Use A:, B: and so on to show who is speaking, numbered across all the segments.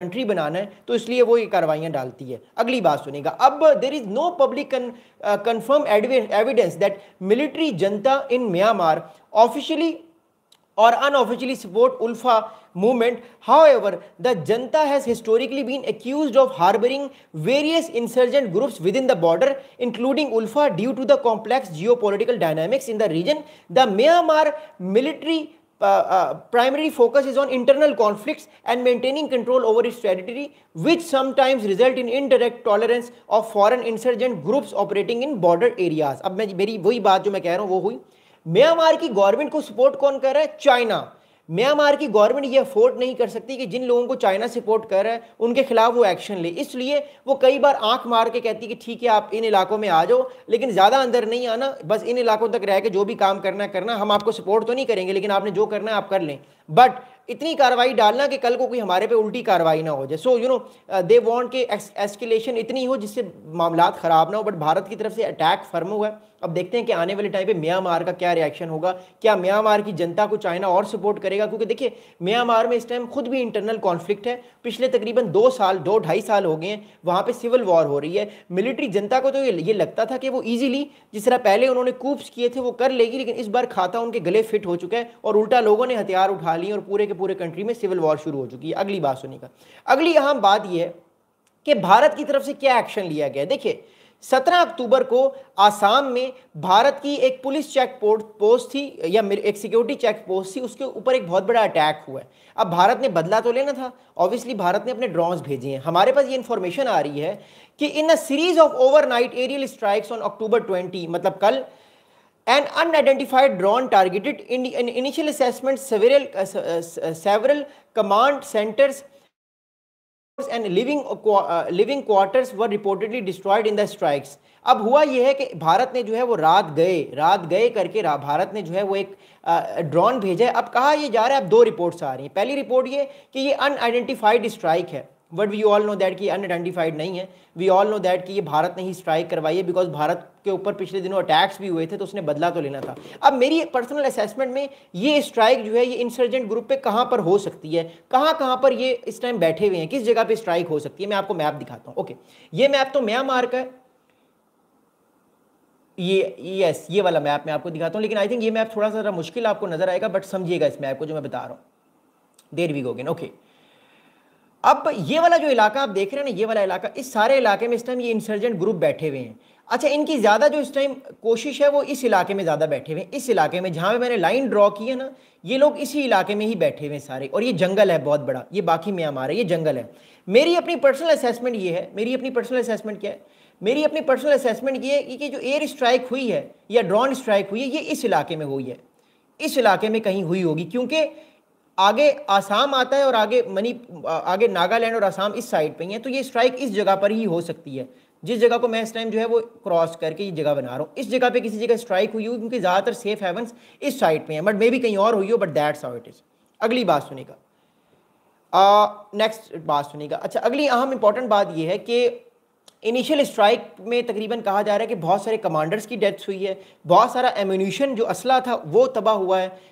A: Country बनाना है, तो इसलिए वो ये कार्रवाइयां डालती है। अगली बात सुनिएगा। अब there is no public confirm evidence that military junta in Myanmar officially or unofficially support Ulfa movement. However, the Janta has historically been accused of harboring various insurgent groups within the border, including Ulfa, due to the complex geopolitical dynamics in the region. The Myanmar military primary focus is on internal conflicts and maintaining control over its territory, which sometimes result in indirect tolerance of foreign insurgent groups operating in border areas. अब मेरी वही बात जो मैं कह रहा हूँ वो हुई, म्यांमार की गवर्नमेंट को सपोर्ट कौन कर रहा है? चाइना। म्यांमार की गवर्नमेंट ये अफोर्ड नहीं कर सकती कि जिन लोगों को चाइना सपोर्ट कर रहा है उनके खिलाफ वो एक्शन ले, इसलिए वो कई बार आंख मार के कहती है कि ठीक है आप इन इलाकों में आ जाओ, लेकिन ज़्यादा अंदर नहीं आना, बस इन इलाकों तक रह के जो भी काम करना है करना, हम आपको सपोर्ट तो नहीं करेंगे लेकिन आपने जो करना है आप कर लें, बट इतनी कार्रवाई डालना कि कल को कोई हमारे पे उल्टी कार्रवाई ना हो जाए। So you know they want के एस्केलेशन इतनी हो जिससे मामला ख़राब ना हो, बट भारत की तरफ से अटैक फर्म हुआ है। अब देखते हैं कि आने वाले टाइम पे म्यांमार का क्या रिएक्शन होगा, क्या म्यांमार की जनता को चाइना और सपोर्ट करेगा, क्योंकि देखिए म्यांमार में इस टाइम खुद भी इंटरनल कॉन्फ्लिक्ट है, पिछले तकरीबन 2-2.5 साल हो गए हैं वहाँ पे सिविल वॉर हो रही है। मिलिट्री जनता को तो ये लगता था कि वो ईजिली जिस तरह पहले उन्होंने कूप्स किए थे वो कर लेगी, लेकिन इस बार खाता उनके गले फिट हो चुका है और उल्टा लोगों ने हथियार उठा लिए और पूरे के पूरे कंट्री में सिविल वॉर शुरू हो चुकी है। अगली बात सुनिएगा। अगली अहम बात यह है कि भारत की तरफ से क्या एक्शन लिया गया। देखिए 17 अक्टूबर को आसाम में भारत की एक पुलिस चेक पोस्ट थी या एक सिक्योरिटी चेक पोस्ट थी, उसके ऊपर एक बहुत बड़ा अटैक हुआ है। अब भारत ने बदला तो लेना था, ऑब्वियसली भारत ने अपने ड्रोन्स भेजे हैं। हमारे पास ये इंफॉर्मेशन आ रही है कि in a series of overnight aerial strikes on October 20, मतलब कल, an unidentified drone targeted in initial assessment several command centers and living quarters were reportedly destroyed in the strikes. अब हुआ यह है कि भारत ने जो है वो रात गए करके भारत ने जो है वो एक ड्रोन भेजा है। अब कहा ये जा रहा है, अब 2 रिपोर्ट्स आ रही हैं। पहली रिपोर्ट ये कि ये अनआइडेंटिफाइड स्ट्राइक है, but we all know that कि अनआइडेंटिफाइड नहीं है। वी ऑल नो दैट कि ये भारत ने ही स्ट्राइक करवाई है, बिकॉज भारत के ऊपर पिछले दिनों अटैक्स भी हुए थे तो उसने बदला तो लेना था। अब मेरी पर्सनल असेसमेंट में ये स्ट्राइक जो है ये इंसर्जेंट ग्रुप पे कहाँ पर हो सकती है, कहाँ पर ये इस टाइम बैठे हुए हैं, किस जगह पे स्ट्राइक हो सकती है। मैं आपको मैप दिखाता हूँ। ओके, ये मैप तो म्यांमार का है, ये वाला मैप मैं आपको दिखाता हूँ, लेकिन आई थिंक ये मैप थोड़ा सा मुश्किल आपको नजर आएगा, बट समझिएगा इस मैप को जो मैं बता रहा हूँ। There we go again. Okay, अब ये वाला जो इलाका आप देख रहे हैं ना, ये वाला इलाका, इस सारे इलाके में इस टाइम ये इंसर्जेंट ग्रुप बैठे हुए हैं। अच्छा, इनकी ज़्यादा जो इस टाइम कोशिश है वो इस इलाके में ज़्यादा बैठे हुए हैं। इस इलाके में जहाँ पे मैंने लाइन ड्रॉ की है ना, ये लोग इसी इलाके में ही बैठे हुए हैं सारे, और ये जंगल है बहुत बड़ा, ये बाकी म्यांमार है, ये जंगल है। मेरी अपनी पर्सनल असेसमेंट ये है, मेरी अपनी पर्सनल असेसमेंट क्या है, मेरी अपनी पर्सनल असेसमेंट ये है कि जो एयर स्ट्राइक हुई है या ड्रोन स्ट्राइक हुई है ये इस इलाके में हुई है, इस इलाके में कहीं हुई होगी, क्योंकि आगे आसाम आता है और आगे नागालैंड और आसाम इस साइड पे ही है, तो ये स्ट्राइक इस जगह पर ही हो सकती है। जिस जगह को मैं इस टाइम जो है वो क्रॉस करके ये जगह बना रहा हूँ, इस जगह पे किसी जगह स्ट्राइक हुई हो, क्योंकि ज़्यादातर सेफ हेवंस इस साइड पे हैं, बट मे भी कहीं और हुई हो, but that's how it is. अगली बात सुनिएगा, नेक्स्ट बात सुनिएगा। अच्छा, अगली अहम इंपॉर्टेंट बात ये है कि इनिशियल स्ट्राइक में तकरीबन कहा जा रहा है कि बहुत सारे कमांडर्स की डेथ्स हुई है, बहुत सारा एम्यूनिशन जो असला था वो तबाह हुआ है,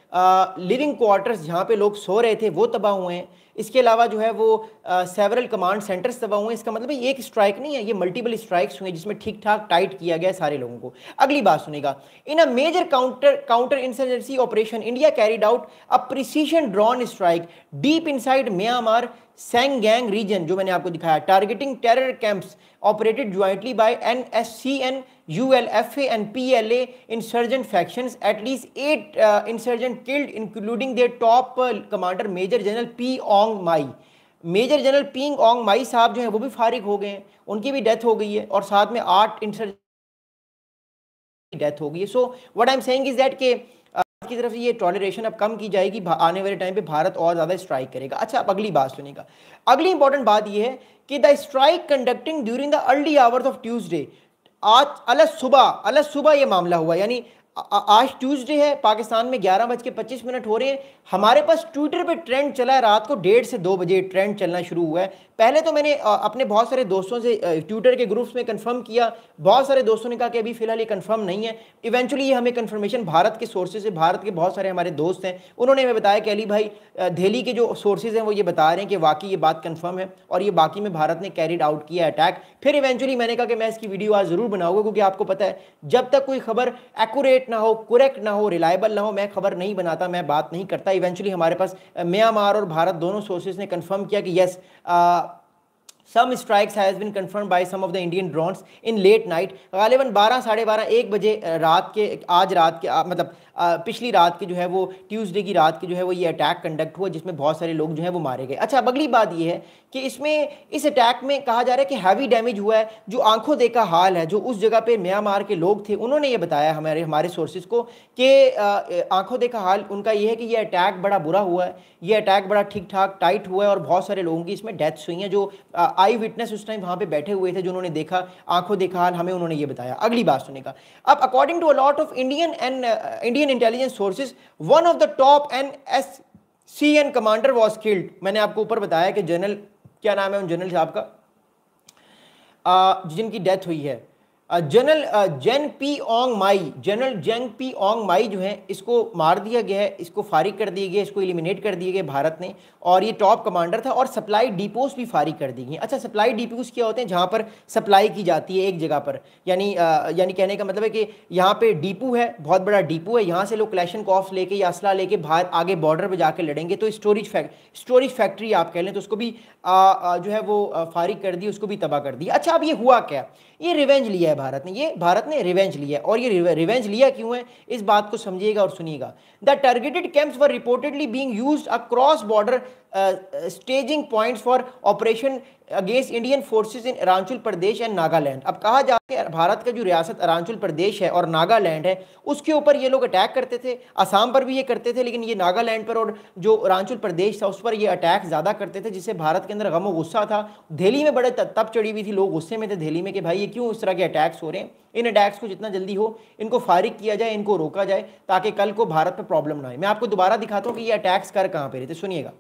A: लिविंग क्वार्टर्स जहाँ पे लोग सो रहे थे वो तबाह हुए हैं, इसके अलावा जो है वो सेवरल कमांड सेंटर्स तबाह हुए हैं। इसका मतलब ये एक स्ट्राइक नहीं है, ये मल्टीपल स्ट्राइक्स हुए जिसमें ठीक ठाक टाइट किया गया सारे लोगों को। अगली बात सुनेगा, in a major counter insurgency operation India carried out a precision drone strike deep inside Myanmar Sagaing region, जो मैंने आपको दिखाया, targeting terror camps operated jointly by NSCN, ULFA and PLA insurgent factions. At least 8 insurgents killed, including their top commander Major General P. Ong Mai. Major general Ping Ong Mai साहब जो है वो भी फारिग हो गए हैं, उनकी भी डेथ हो गई है, और साथ में 8 इंसर्जेंट की डेथ हो गई है। So what I am saying is that के की तरफ से ये टॉलरेशन अब कम की जाएगी, आने वाले टाइम पे भारत और ज़्यादा स्ट्राइक करेगा। अच्छा, अब अगली बात सुनिएगा। अगली इंपॉर्टेंट बात ये है कि the strike conducting during the early hours of Tuesday, आज अलग सुबह ये मामला हुआ, यानी आज ट्यूसडे है, पाकिस्तान में 11:25 हो रहे हैं। हमारे पास ट्विटर पे ट्रेंड चला है, रात को 1:30 से 2 बजे ट्रेंड चलना शुरू हुआ है। पहले तो मैंने अपने बहुत सारे दोस्तों से ट्विटर के ग्रुप्स में कंफर्म किया, बहुत सारे दोस्तों ने कहा कि अभी फिलहाल ये कंफर्म नहीं है। इवेंचुअली ये हमें कंफर्मेशन भारत के सोर्सेज से, भारत के बहुत सारे हमारे दोस्त हैं, उन्होंने हमें बताया कि अली भाई दिल्ली के जो सोर्सेज हैं वो ये बता रहे हैं कि वाकई ये बात कंफर्म है और ये बाकी में भारत ने कैरिड आउट किया अटैक। फिर इवेंचुअली मैंने कहा कि मैं इसकी वीडियो आज ज़रूर बनाऊंगा, क्योंकि आपको पता है जब तक कोई खबर एक्यूरेट ना हो, करेक्ट ना हो, रिलायबल ना हो, मैं खबर नहीं बनाता, मैं बात नहीं करता। इवेंचुअली हमारे पास म्यांमार और भारत दोनों सोर्सेज ने कंफर्म किया कि yes, some strikes has been confirmed by some of the Indian drones in late night। गालिबन 12, साढ़े 12, 1 बजे रात के, आज रात के मतलब पिछली रात के जो है वो ट्यूसडे की रात के जो है वो ये अटैक कंडक्ट हुआ, जिसमें बहुत सारे लोग जो है वो मारे गए। अच्छा, अब अगली बात ये है कि इसमें इस अटैक में कहा जा रहा है कि हैवी डैमेज हुआ है। जो आंखों देखा हाल है, जो उस जगह पे म्यांमार के लोग थे, उन्होंने ये बताया हमारे सोर्सेज को कि आंखों देखा हाल उनका ये है कि ये अटैक बड़ा बुरा हुआ है, ये अटैक बड़ा ठीक ठाक टाइट हुआ है और बहुत सारे लोगों की इसमें डेथ्स हुई हैं। जो आई विटनेस उस टाइम वहाँ पे बैठे हुए थे, जो उन्होंने देखा, आंखों देखा हाल, हमें उन्होंने ये बताया। अगली बात सुनेगा। अब according to a lot of Indian intelligence sources, one of the top NSCN commander was killed. मैंने आपको ऊपर बताया कि जनरल, क्या नाम है उन जनरल साहब का जिनकी डेथ हुई है, जनरल जेन पी ओंग माई। जनरल जेन पी ओंग माई जो है, इसको मार दिया गया है, इसको फारिग कर दिया गया, इसको एलिमिनेट कर दिए गए भारत ने, और ये टॉप कमांडर था। और सप्लाई डिपोज भी फारिग कर दी गई। अच्छा, सप्लाई डिपोज क्या होते हैं? जहाँ पर सप्लाई की जाती है एक जगह पर, यानी कहने का मतलब है कि यहाँ पे डिपो है, बहुत बड़ा डिपो है, यहाँ से लोग क्लैशन कॉफ्स लेके या असला लेके बाहर आगे बॉर्डर पर जाके लड़ेंगे, तो स्टोरेज फैक्ट्री आप कह लें, तो उसको भी जो है वो फारिग कर दी, उसको भी तबाह कर दिया। अच्छा, अब ये हुआ क्या? ये रिवेंज लिया है भारत ने रिवेंज लिया है। और ये रिवेंज लिया क्यों है, इस बात को समझिएगा और सुनिएगा। The targeted camps were reportedly being used across border staging points for operation against Indian forces in Arunachal Pradesh and Nagaland. अब कहा जाता है भारत का जो रियासत अरुणाचल प्रदेश है और नागालैंड है, उसके ऊपर ये लोग अटैक करते थे। असम पर भी ये करते थे, लेकिन ये नागालैंड पर और जो अरुणाचल प्रदेश था उस पर ये अटैक ज़्यादा करते थे, जिससे भारत के अंदर गम और गुस्सा था। दिल्ली में बड़े तब चढ़ी हुई थी, लोग गुस्से में थे दिल्ली में कि भाई ये क्यों इस तरह के अटैक्स हो रहे हैं, इन अटैक्स को जितना जल्दी हो इनको फारिग किया जाए, इनको रोका जाए, ताकि कल को भारत पर प्रॉब्लम ना आए। मैं आपको दोबारा दिखाता हूँ कि ये अटैक्स कर कहाँ पे रहे थे, सुनिएगा।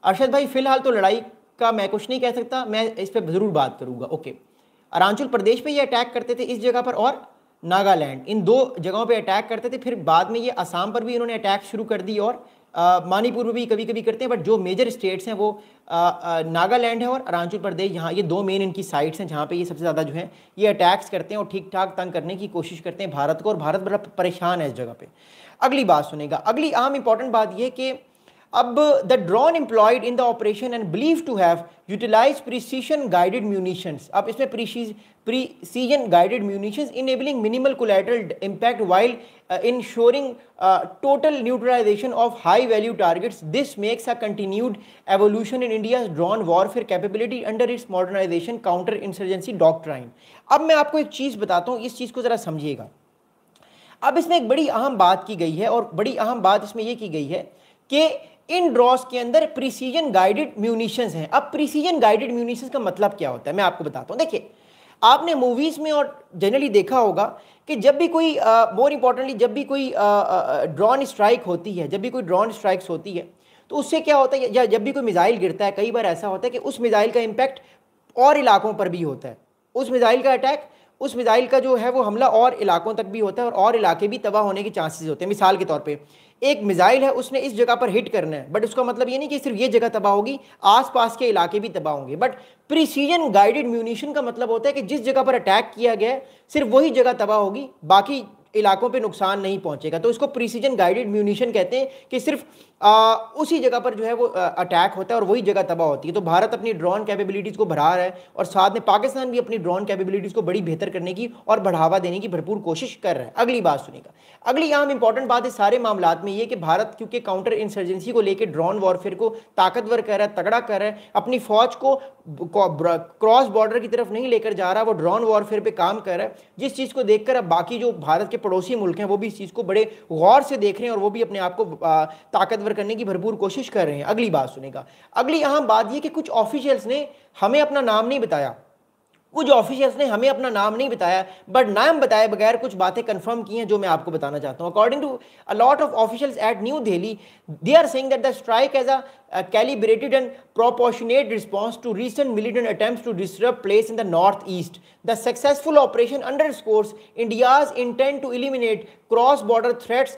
A: अरशद भाई, फिलहाल तो लड़ाई का मैं कुछ नहीं कह सकता, मैं इस पर ज़रूर बात करूँगा। ओके, अरुणाचल प्रदेश पे ये अटैक करते थे इस जगह पर, और नागालैंड, इन दो जगहों पे अटैक करते थे। फिर बाद में ये असम पर भी इन्होंने अटैक शुरू कर दी और मणिपुर में भी कभी कभी करते हैं, बट जो मेजर स्टेट्स हैं वो नागालैंड है और अरुणाचल प्रदेश। यहाँ ये दो मेन इनकी साइट्स हैं जहाँ पे ये सबसे ज़्यादा जो है ये अटैक्स करते हैं और ठीक ठाक तंग करने की कोशिश करते हैं भारत को, और भारत बड़ा परेशान है इस जगह पे। अगली बात सुनेगा। अगली अहम इंपॉर्टेंट बात यह कि अब the drone employed in the operation and believe to have utilize precision guided munitions. अब इसमें precision guided munitions enabling minimal collateral impact while ensuring total neutralization of high value targets. This makes a continued evolution in India's drone warfare capability under its modernization counter insurgency doctrine. अब मैं आपको एक चीज़ बताता हूँ, इस चीज़ को ज़रा समझिएगा। अब इसमें एक बड़ी अहम बात की गई है, और बड़ी अहम बात इसमें यह की गई है कि इन ड्रॉस के अंदर प्रिसीजन गाइडेड म्यूनिशंस हैं। अब प्रिसीजन गाइडेड म्यूनिशंस का मतलब क्या होता है, मैं आपको बताता हूँ। देखिए, आपने मूवीज़ में और जनरली देखा होगा कि जब भी कोई मोर इम्पॉर्टेंटली जब भी कोई ड्रोन स्ट्राइक होती है, जब भी कोई ड्रोन स्ट्राइक्स होती है, तो उससे क्या होता है, या जब भी कोई मिसाइल गिरता है, कई बार ऐसा होता है कि उस मिसाइल का इम्पैक्ट और इलाकों पर भी होता है। उस मिसाइल का अटैक, उस मिसाइल का जो है वो हमला और इलाकों तक भी होता है, और इलाके भी तबाह होने के चांसेस होते हैं। मिसाल के तौर पे एक मिसाइल है, उसने इस जगह पर हिट करना है, बट उसका मतलब ये नहीं कि सिर्फ ये जगह तबाह होगी, आसपास के इलाके भी तबाह होंगे। बट प्रिसीजन गाइडेड म्यूनिशन का मतलब होता है कि जिस जगह पर अटैक किया गया है सिर्फ वही जगह तबाह होगी, बाकी इलाकों पे नुकसान नहीं पहुंचेगा। तो इसको प्रिसीजन गाइडेड म्यूनिशन कहते हैं कि सिर्फ उसी जगह पर जो है वो अटैक होता है और वही जगह तबाह होती है। तो भारत अपनी ड्रोन कैपेबिलिटीज़ को बढ़ा रहा है, और साथ में पाकिस्तान भी अपनी ड्रोन कैपेबिलिटीज़ को बड़ी बेहतर करने की और बढ़ावा देने की भरपूर कोशिश कर रहा है। अगली बात सुनिएगा। अगली अहम इंपॉर्टेंट बात इस सारे मामलात में ये कि भारत क्योंकि काउंटर इंसर्जेंसी को लेकर ड्रोन वॉरफेयर को ताकतवर कर रहा है, तगड़ा कर रहा है, अपनी फौज को क्रॉस बॉर्डर की तरफ नहीं लेकर जा रहा, वो ड्रोन वॉरफेयर पे काम कर रहा है, जिस चीज़ को देखकर अब बाकी जो भारत के पड़ोसी मुल्क हैं वो भी इस चीज़ को बड़े गौर से देख रहे हैं और वो भी अपने आप को ताकतवर करने की भरपूर कोशिश कर रहे हैं। अगली बात सुनेगा। अगली अहम बात यह कि कुछ ऑफिशियल्स ने हमें अपना नाम नहीं बताया, कुछ ऑफिशियल्स ने हमें अपना नाम नहीं बताया, बट नाम बताए बगैर कुछ बातें कंफर्म की हैं जो मैं आपको बताना चाहता हूं। According to a lot of officials at New Delhi, they are saying that the strike as a calibrated and proportionate response to recent militant attempts to disrupt place in the northeast. The successful operation underscores India's intent to eliminate cross-border threats